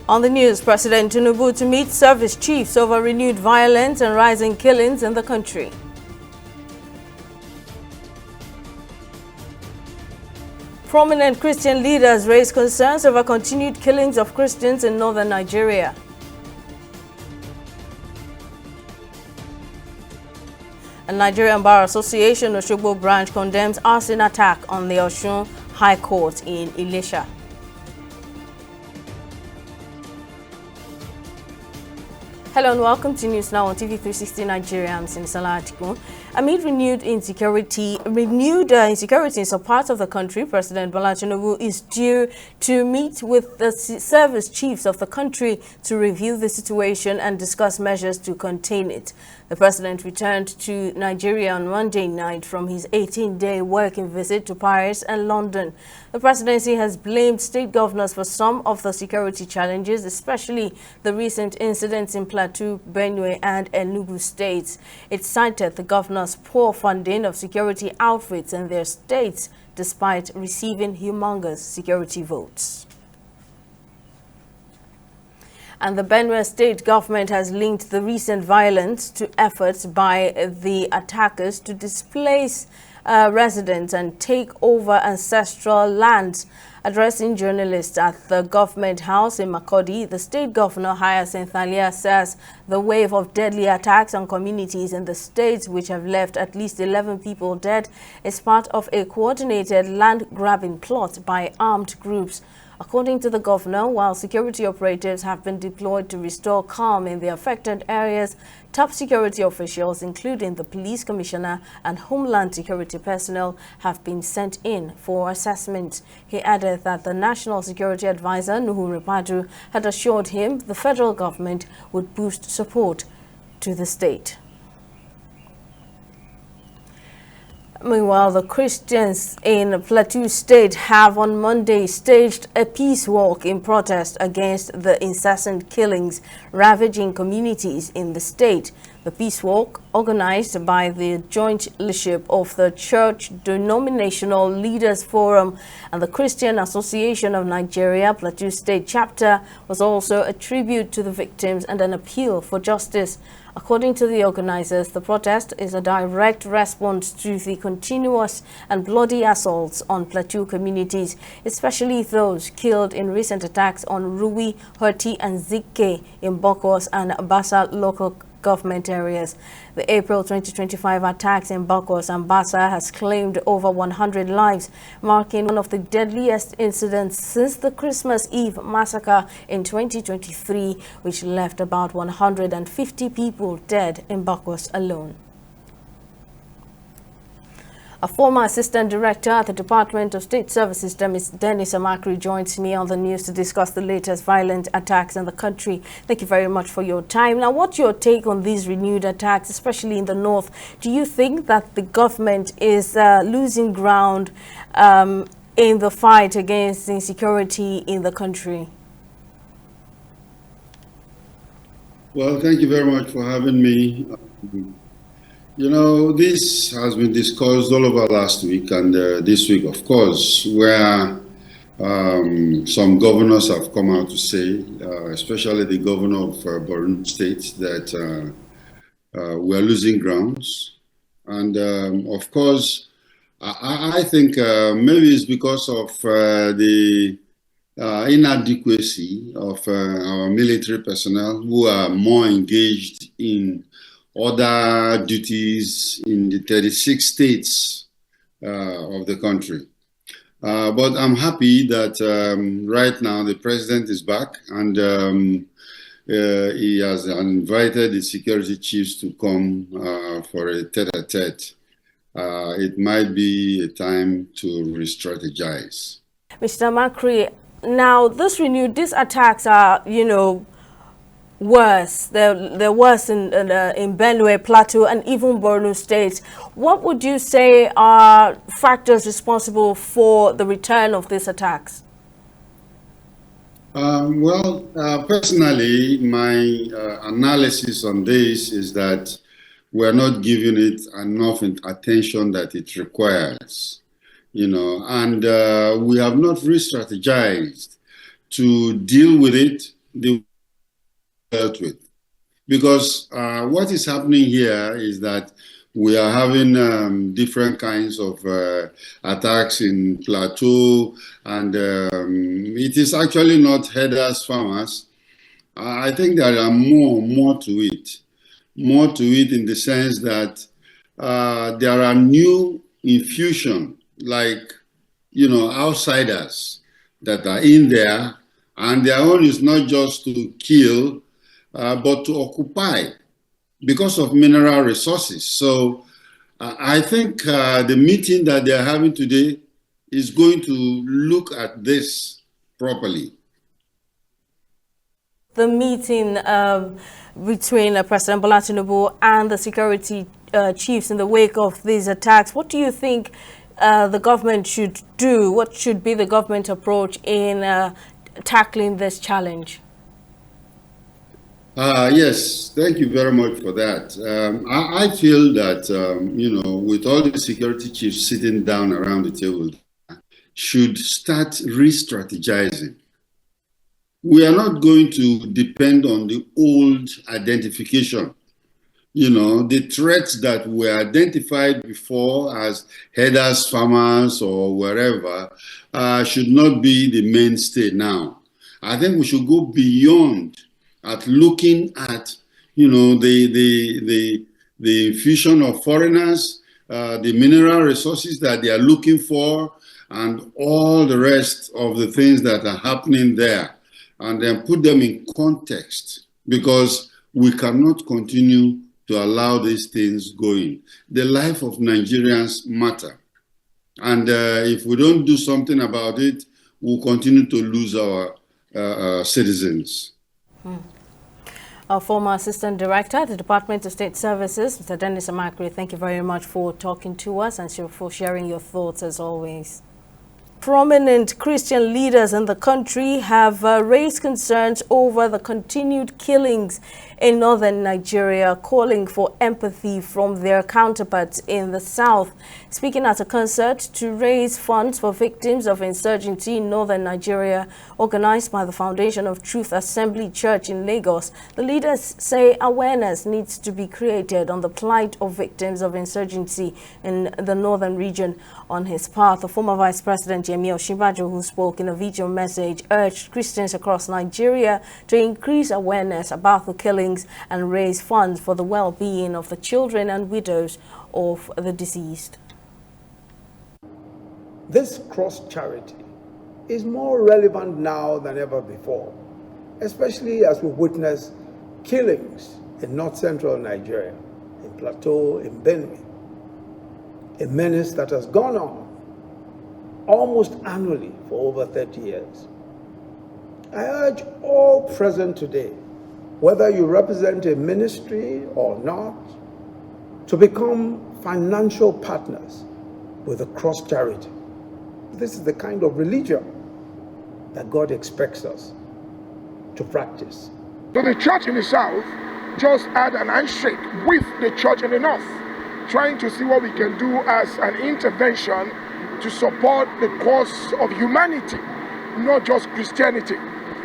On the news, President Tinubu to meet service chiefs over renewed violence and rising killings in the country. Prominent Christian leaders raise concerns over continued killings of Christians in northern Nigeria. A Nigerian Bar Association Osogbo branch condemns arson attack on the Osun High Court in Ilesha. Hello and welcome to News Now on TV 360 Nigeria. I'm Sinisala Atiku. Amid renewed insecurity in some parts of the country, President Bola Tinubu is due to meet with the service chiefs of the country to review the situation and discuss measures to contain it. The president returned to Nigeria on Monday night from his 18-day working visit to Paris and London. The presidency has blamed state governors for some of the security challenges, especially the recent incidents in Plateau, Benue and Enugu states. It cited the governors' poor funding of security outfits in their states despite receiving humongous security votes. And the Benue state government has linked the recent violence to efforts by the attackers to displace residents and take over ancestral lands. Addressing journalists at the government house in Makurdi, the state governor Hyacinth Alia says the wave of deadly attacks on communities in the states, which have left at least 11 people dead, is part of a coordinated land-grabbing plot by armed groups. According to the governor, while security operatives have been deployed to restore calm in the affected areas, top security officials, including the police commissioner and homeland security personnel, have been sent in for assessment. He added that the National Security Advisor, Nuhu Ribadu, had assured him the federal government would boost support to the state. Meanwhile, the Christians in Plateau State have on Monday staged a peace walk in protest against the incessant killings ravaging communities in the state. The peace walk, organized by the joint leadership of the Church Denominational Leaders Forum and the Christian Association of Nigeria Plateau State Chapter, was also a tribute to the victims and an appeal for justice. According to the organizers, the protest is a direct response to the continuous and bloody assaults on Plateau communities, especially those killed in recent attacks on Rui, Horti and Zike in Bokos and Basa local government areas. The April 2025 attacks in Bokos and Basa has claimed over 100 lives, marking one of the deadliest incidents since the Christmas Eve massacre in 2023, which left about 150 people dead in Bokos alone. A former assistant director at the Department of State Services, Dennis Amakri, joins me on the news to discuss the latest violent attacks in the country. Thank you very much for your time. Now, what's your take on these renewed attacks, especially in the north? Do you think that the government is losing ground in the fight against insecurity in the country? Well, thank you very much for having me. You know, this has been discussed all over last week and this week, of course, where some governors have come out to say, especially the governor of Burkina State, that we're losing grounds. And of course, I think maybe it's because of the inadequacy of our military personnel who are more engaged in other duties in the 36 states of the country. But I'm happy that right now the president is back and he has invited the security chiefs to come for a tete-a-tete. It might be a time to re-strategize. Mr. Makri, now these attacks are, worse. They're worse in Benue, Plateau, and even Borno State. What would you say are factors responsible for the return of these attacks? Personally, my analysis on this is that we're not giving it enough attention that it requires, and we have not re-strategized to deal with it they dealt with. Because what is happening here is that we are having different kinds of attacks in Plateau, and it is actually not herders, farmers. I think there are more to it. More to it in the sense that there are new infusion, like, outsiders that are in there, and their own is not just to kill, but to occupy because of mineral resources. So I think the meeting that they're having today is going to look at this properly. The meeting between President Bola Tinubu and the security chiefs in the wake of these attacks, what do you think the government should do? What should be the government approach in tackling this challenge? Yes, thank you very much for that. I feel that, with all the security chiefs sitting down around the table, should start re-strategizing. We are not going to depend on the old identification. The threats that were identified before as herders, farmers, or wherever should not be the mainstay now. I think we should go beyond at looking at, the infusion of foreigners, the mineral resources that they are looking for, and all the rest of the things that are happening there, and then put them in context, because we cannot continue to allow these things going. The life of Nigerians matter. And if we don't do something about it, we'll continue to lose our citizens. Our former Assistant Director at the Department of State Services, Mr. Dennis Amakri, thank you very much for talking to us and for sharing your thoughts as always. Prominent Christian leaders in the country have raised concerns over the continued killings in northern Nigeria, calling for empathy from their counterparts in the south. Speaking at a concert to raise funds for victims of insurgency in northern Nigeria, organized by the Foundation of Truth Assembly Church in Lagos, the leaders say awareness needs to be created on the plight of victims of insurgency in the northern region. On his part, the former Vice President Shimaju, who spoke in a video message, urged Christians across Nigeria to increase awareness about the killings and raise funds for the well-being of the children and widows of the deceased. This cross-charity is more relevant now than ever before, especially as we witness killings in north-central Nigeria, in Plateau, in Benue, a menace that has gone on almost annually for over 30 years. I urge all present today, whether you represent a ministry or not, to become financial partners with the cross charity. This is the kind of religion that God expects us to practice. So the church in the south just had an handshake with the church in the north, trying to see what we can do as an intervention to support the cause of humanity, not just Christianity.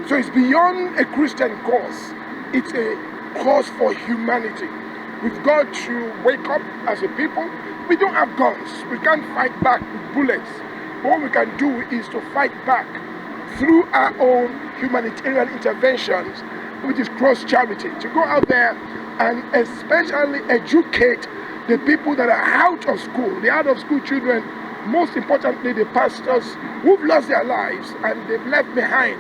So it's beyond a Christian cause, it's a cause for humanity. We've got to wake up as a people. We don't have guns, we can't fight back with bullets. But what we can do is to fight back through our own humanitarian interventions, which is cross charity, to go out there and especially educate the people that are out of school, the out of school children, most importantly the pastors who've lost their lives and they've left behind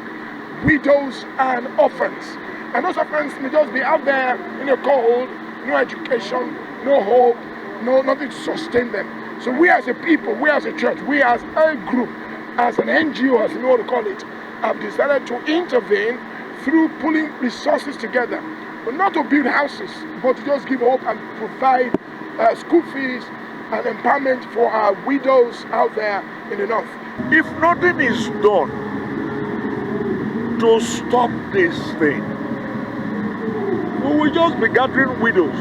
widows and orphans. And those orphans may just be out there in the cold, no education, no hope, nothing to sustain them. So we as a people, we as a church, we as a group, as an NGO, as you know what to call it, have decided to intervene through pulling resources together, but not to build houses, but to just give hope and provide school fees and empowerment for our widows out there in the north. If nothing is done to stop this thing, we will just be gathering widows.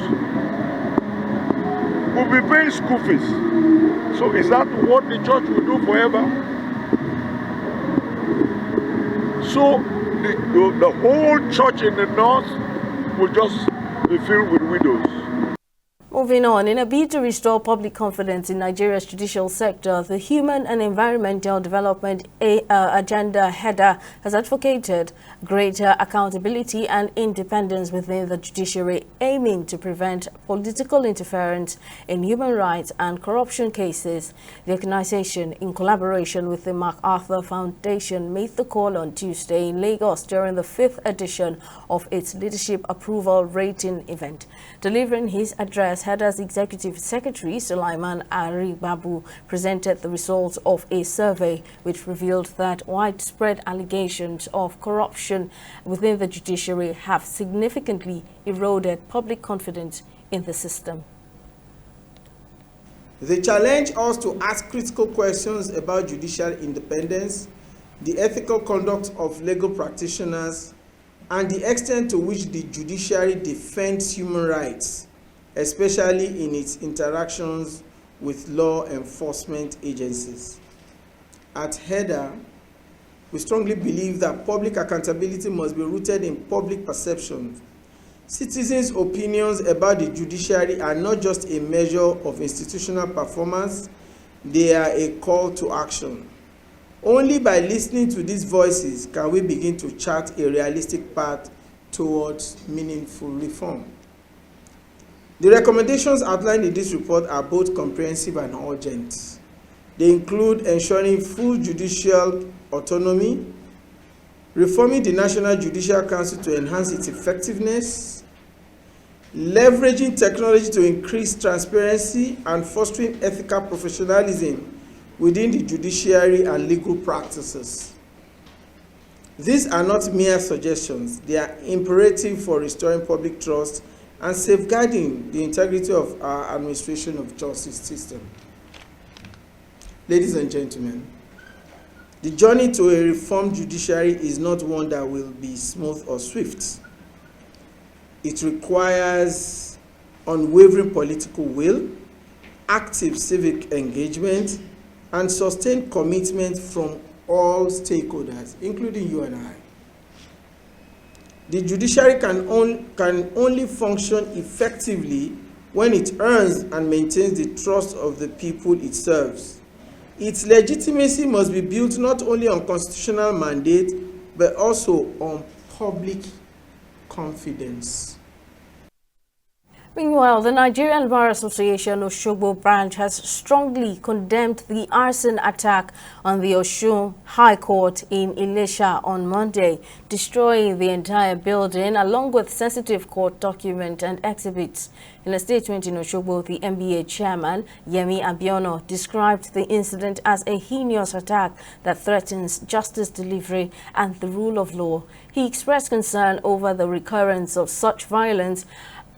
We'll be paying school fees. So is that what the church will do forever? So the whole church in the north will just be filled with widows. Moving on, in a bid to restore public confidence in Nigeria's judicial sector, the Human and Environmental Development Agenda header has advocated greater accountability and independence within the judiciary, aiming to prevent political interference in human rights and corruption cases. The organization, in collaboration with the MacArthur Foundation, made the call on Tuesday in Lagos during the 5th edition of its Leadership Approval Rating event. Delivering his address, Header's Executive Secretary Sulaiman Aribabu presented the results of a survey which revealed that widespread allegations of corruption within the judiciary have significantly eroded public confidence in the system. They challenge us to ask critical questions about judicial independence, the ethical conduct of legal practitioners, and the extent to which the judiciary defends human rights, especially in its interactions with law enforcement agencies. At HEDA, we strongly believe that public accountability must be rooted in public perceptions. Citizens' opinions about the judiciary are not just a measure of institutional performance, they are a call to action. Only by listening to these voices can we begin to chart a realistic path towards meaningful reform. The recommendations outlined in this report are both comprehensive and urgent. They include ensuring full judicial autonomy, reforming the National Judicial Council to enhance its effectiveness, leveraging technology to increase transparency, and fostering ethical professionalism within the judiciary and legal practices. These are not mere suggestions. They are imperative for restoring public trust and safeguarding the integrity of our administration of justice system. Ladies and gentlemen, the journey to a reformed judiciary is not one that will be smooth or swift. It requires unwavering political will, active civic engagement, and sustained commitment from all stakeholders, including you and I. The judiciary can only function effectively when it earns and maintains the trust of the people it serves. Its legitimacy must be built not only on constitutional mandate, but also on public confidence. Meanwhile, the Nigerian Bar Association Oshogbo branch has strongly condemned the arson attack on the Osun High Court in Ilesha on Monday, destroying the entire building along with sensitive court documents and exhibits. In a statement in Oshogbo, the NBA chairman, Yemi Abiono, described the incident as a heinous attack that threatens justice delivery and the rule of law. He expressed concern over the recurrence of such violence,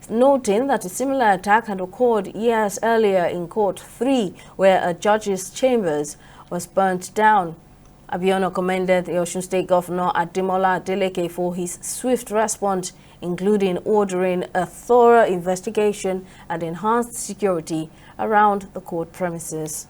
noting that a similar attack had occurred years earlier in Court 3, where a judge's chambers was burnt down. Abiono commended the Osun State Governor Ademola Adeleke for his swift response, including ordering a thorough investigation and enhanced security around the court premises.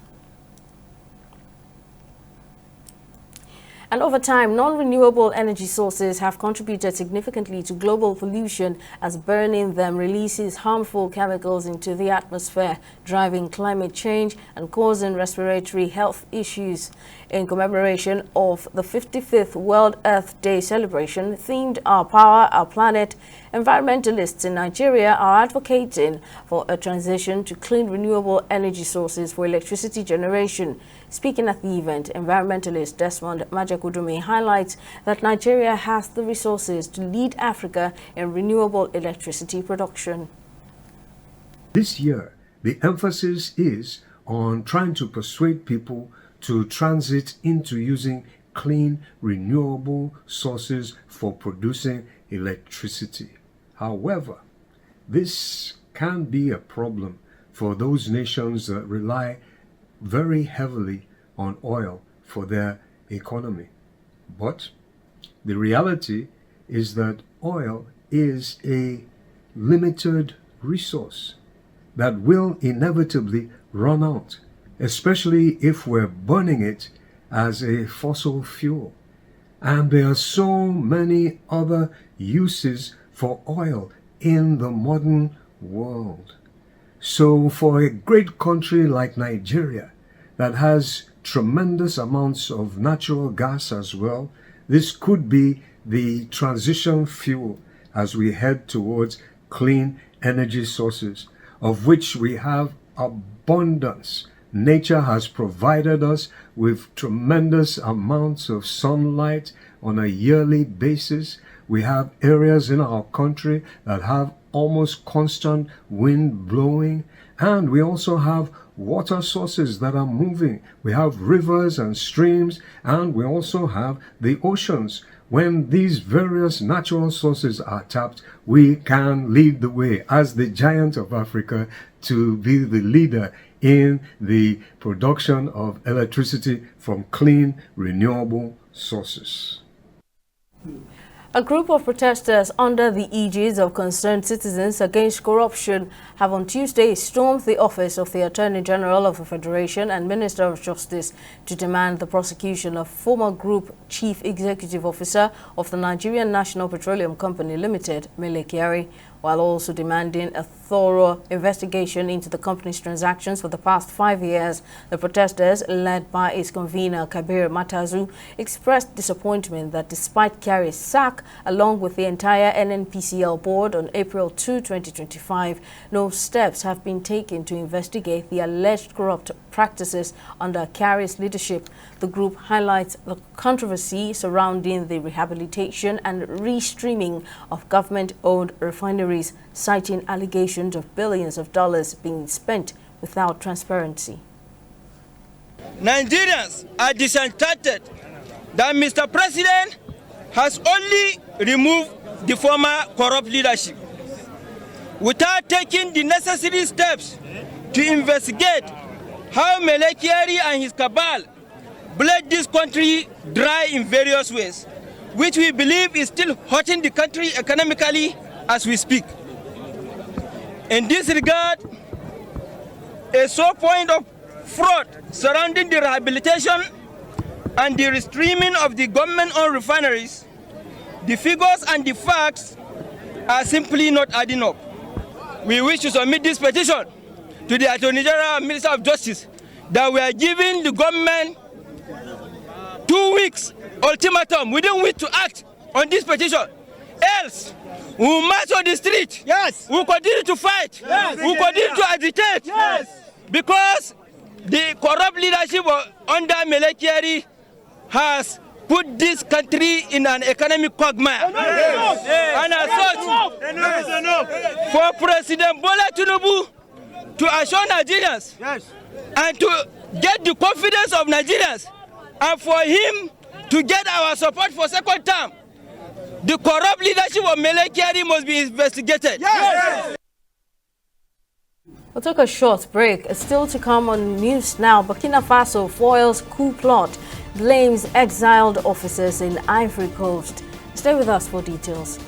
And over time, non-renewable energy sources have contributed significantly to global pollution, as burning them releases harmful chemicals into the atmosphere, driving climate change and causing respiratory health issues. In commemoration of the 55th World Earth Day celebration themed Our Power, Our Planet, environmentalists in Nigeria are advocating for a transition to clean renewable energy sources for electricity generation. Speaking at the event, environmentalist Desmond Majekudumi highlights that Nigeria has the resources to lead Africa in renewable electricity production. This year, the emphasis is on trying to persuade people to transit into using clean, renewable sources for producing electricity. However, this can be a problem for those nations that rely very heavily on oil for their economy. But the reality is that oil is a limited resource that will inevitably run out, especially if we're burning it as a fossil fuel. And there are so many other uses for oil in the modern world. So for a great country like Nigeria that has tremendous amounts of natural gas as well, this could be the transition fuel as we head towards clean energy sources, of which we have abundance. Nature has provided us with tremendous amounts of sunlight on a yearly basis. We have areas in our country that have almost constant wind blowing, and we also have water sources that are moving. We have rivers and streams, and we also have the oceans. When these various natural sources are tapped, we can lead the way as the giant of Africa to be the leader in the production of electricity from clean, renewable sources. A group of protesters under the aegis of Concerned Citizens Against Corruption have on Tuesday stormed the office of the Attorney General of the Federation and Minister of Justice to demand the prosecution of former Group Chief Executive Officer of the Nigerian National Petroleum Company Limited, Mele Kyari, while also demanding a thorough investigation into the company's transactions for the past 5 years. The protesters, led by its convener Kabir Matazu, expressed disappointment that despite Kyari's sack, along with the entire NNPCL board on April 2, 2025, no steps have been taken to investigate the alleged corrupt practices under Kyari's leadership. The group highlights the controversy surrounding the rehabilitation and restreaming of government-owned refineries, citing allegations of billions of dollars being spent without transparency. Nigerians are disenchanted that Mr. President has only removed the former corrupt leadership without taking the necessary steps to investigate how Mele Kyari and his cabal bled this country dry in various ways, which we believe is still hurting the country economically as we speak. In this regard, a sore point of fraud surrounding the rehabilitation and the restreaming of the government-owned refineries, the figures and the facts are simply not adding up. We wish to submit this petition to the Attorney General and Minister of Justice that we are giving the government 2 weeks ultimatum within which to act on this petition. Else, we will march on the street. Yes. We will continue to fight. Yes. We will continue to agitate. Yes. Because the corrupt leadership under Mele Kyari has put this country in an economic quagmire. Yes. And as such, for President Bola Tinubu to assure Nigerians and to get the confidence of Nigerians, and for him to get our support for second term, the corrupt leadership of Mele Kyari must be investigated. Yes. We'll take a short break. It's still to come on News Now. Burkina Faso foils coup plot, blames exiled officers in Ivory Coast. Stay with us for details.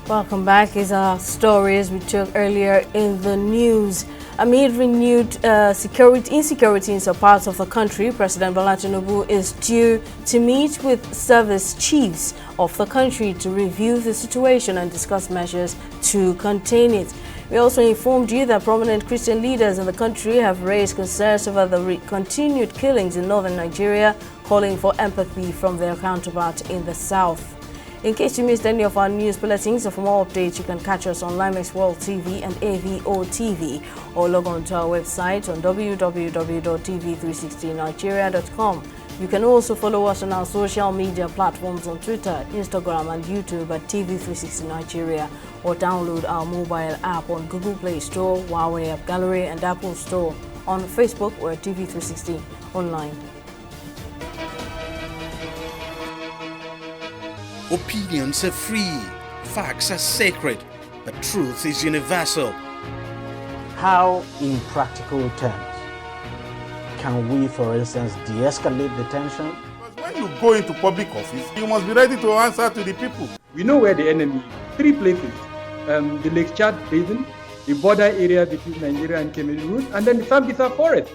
Welcome back. Is our story as we took earlier in the news. Amid renewed insecurity in some parts of the country, President Bola Tinubu is due to meet with service chiefs of the country to review the situation and discuss measures to contain it. We also informed you that prominent Christian leaders in the country have raised concerns over the continued killings in northern Nigeria, calling for empathy from their counterparts in the south. In case you missed any of our news bulletins, or for more updates, you can catch us on Limex World TV and AVO TV, or log on to our website on www.tv360nigeria.com. You can also follow us on our social media platforms on Twitter, Instagram, and YouTube at TV360 Nigeria, or download our mobile app on Google Play Store, Huawei App Gallery, and Apple Store. on Facebook or TV360 online. Opinions are free, facts are sacred, but truth is universal. How, in practical terms, can we, for instance, de-escalate the tension? When you go into public office, you must be ready to answer to the people. We know where the enemy is. 3 places. The Lake Chad Basin, the border area between Nigeria and Cameroon, and then the Sambisa Forest.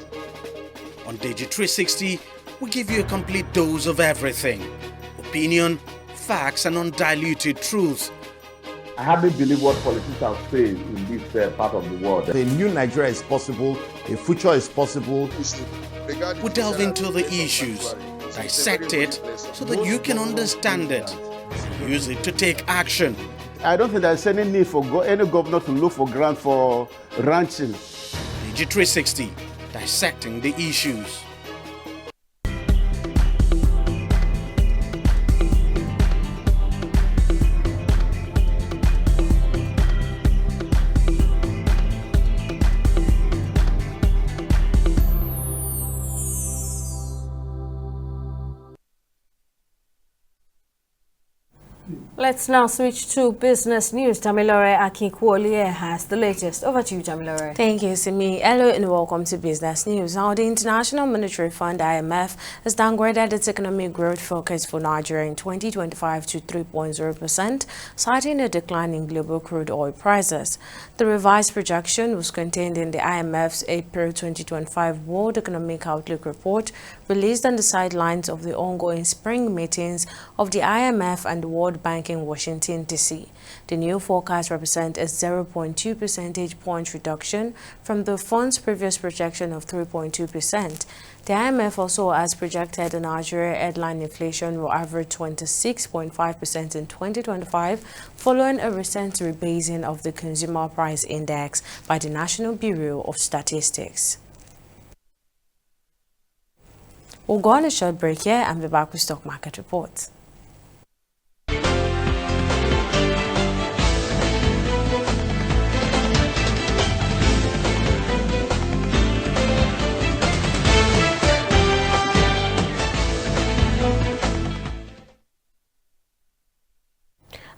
On Digi 360, we give you a complete dose of everything. Opinion, facts, and undiluted truth. I hardly believe what politicians are saying in this part of the world. A new Nigeria is possible, a future is possible. We delve into the issues, dissect it so that you can understand it, and use it to take action. I don't think there's any need for any governor to look for grant for ranching. Digi 360, dissecting the issues. Let's now switch to business news. Tamilore Akinkuolie has the latest. Over to you, Tamilore. Thank you, Simi. Hello and welcome to business news. Now, the International Monetary Fund, IMF, has downgraded its economic growth forecast for Nigeria in 2025 to 3.0%, citing a decline in global crude oil prices. The revised projection was contained in the IMF's April 2025 World Economic Outlook report, released on the sidelines of the ongoing spring meetings of the IMF and the World Bank in Washington, D.C. The new forecast represents a 0.2 percentage point reduction from the fund's previous projection of 3.2%. The IMF also has projected the Nigeria headline inflation will average 26.5% in 2025, following a recent rebasing of the Consumer Price Index by the National Bureau of Statistics. We'll go on a short break here and be back with stock market reports.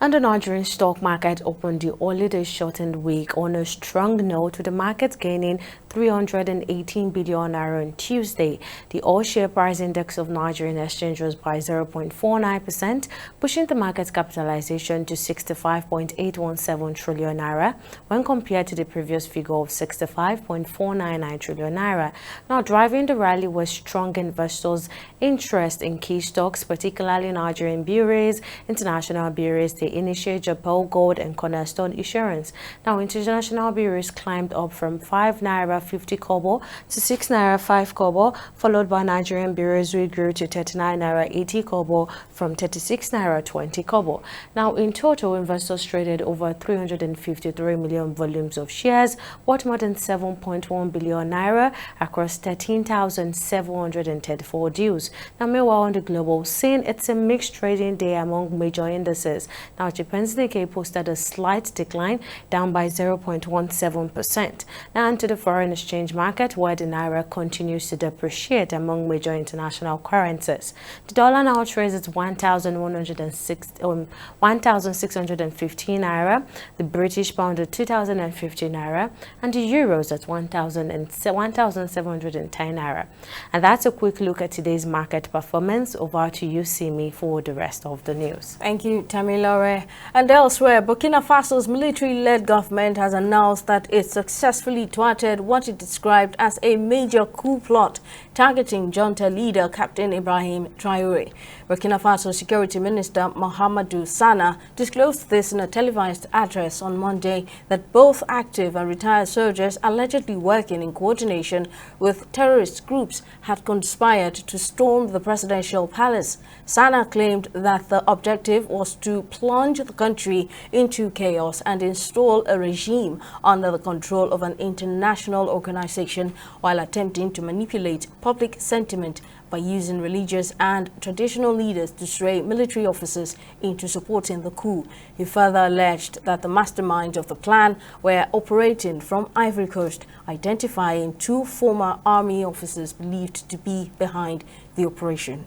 And the Nigerian stock market opened the holiday shortened week on a strong note, with the market gaining 318 billion naira on Tuesday. The all-share price index of Nigerian exchange rose by 0.49%, pushing the market capitalization to 65.817 trillion naira when compared to the previous figure of 65.499 trillion naira. Now, driving the rally was strong investors' interest in key stocks, particularly Nigerian bureaus, international bureaus, the initiate Japan Gold and Cornerstone Insurance. Now, international bureaus climbed up from 5 naira 50 kobo to 6 naira 5 kobo, followed by Nigerian bureaus which grew to 39 naira 80 kobo from 36 naira 20 kobo. Now, in total, investors traded over 353 million volumes of shares, worth more than 7.1 billion naira across 13,734 deals. Now, meanwhile, on the global scene, it's a mixed trading day among major indices. Now, Japan's Nikkei posted a slight decline, down by 0.17%. Now, into the foreign exchange market, where the naira continues to depreciate among major international currencies. The dollar now trades at 1,615 naira, the British pound at 2,050 naira, and the euros at 1,710 naira. And that's a quick look at today's market performance. Over to you, Simi, for the rest of the news. Thank you, Tamilore. And elsewhere, Burkina Faso's military-led government has announced that it successfully thwarted what it described as a major coup plot targeting junta leader Captain Ibrahim Traoré. Burkina Faso Security Minister Mahamadou Sana disclosed this in a televised address on Monday, that both active and retired soldiers allegedly working in coordination with terrorist groups had conspired to storm the presidential palace. Sana claimed that the objective was to plunge the country into chaos and install a regime under the control of an international organization while attempting to manipulate public sentiment by using religious and traditional leaders to sway military officers into supporting the coup. He further alleged that the masterminds of the plan were operating from Ivory Coast, identifying 2 former army officers believed to be behind the operation.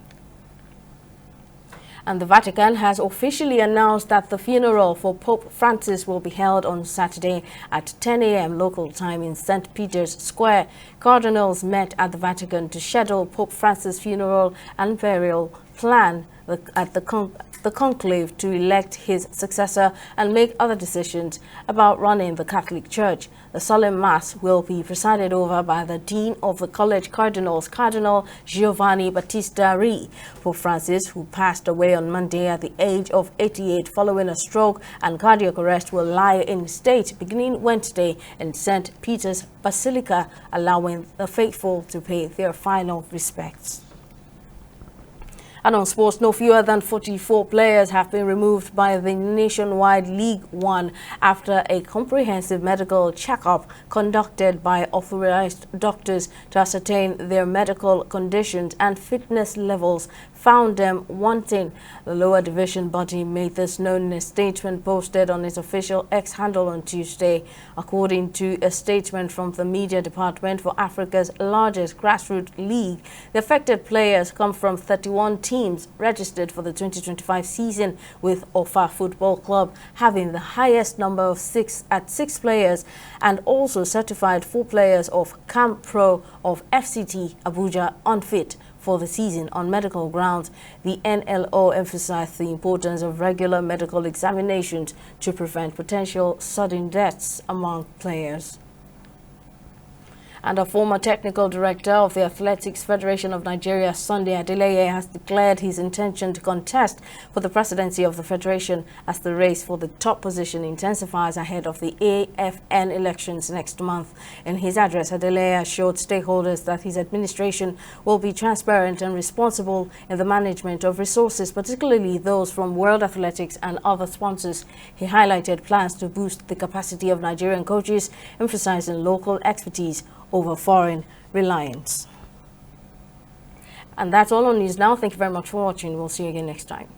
And the Vatican has officially announced that the funeral for Pope Francis will be held on Saturday at 10 a.m. local time in St. Peter's Square. Cardinals met at the Vatican to schedule Pope Francis' funeral and burial plan at the conclave to elect his successor and make other decisions about running the Catholic Church. The solemn mass will be presided over by the Dean of the College Cardinals, Cardinal Giovanni Battista Re. Pope Francis, who passed away on Monday at the age of 88 following a stroke and cardiac arrest, will lie in state beginning Wednesday in St. Peter's Basilica, allowing the faithful to pay their final respects. And on sports, no fewer than 44 players have been removed by the nationwide League One after a comprehensive medical checkup conducted by authorized doctors to ascertain their medical conditions and fitness levels found them wanting. The lower division body made this known in a statement posted on its official X handle on Tuesday. According to a statement from the media department for Africa's largest grassroots league, the affected players come from 31 teams registered for the 2025 season, with Ofa Football Club having the highest number of 6 players, and also certified 4 players of Camp Pro of FCT Abuja unfit for the season on medical grounds. The NLO emphasized the importance of regular medical examinations to prevent potential sudden deaths among players. And a former technical director of the Athletics Federation of Nigeria, Sunday Adeleye, has declared his intention to contest for the presidency of the federation as the race for the top position intensifies ahead of the AFN elections next month. In his address, Adeleye assured stakeholders that his administration will be transparent and responsible in the management of resources, particularly those from World Athletics and other sponsors. He highlighted plans to boost the capacity of Nigerian coaches, emphasizing local expertise over foreign reliance. And that's all on news now. Thank you very much for watching. We'll see you again next time.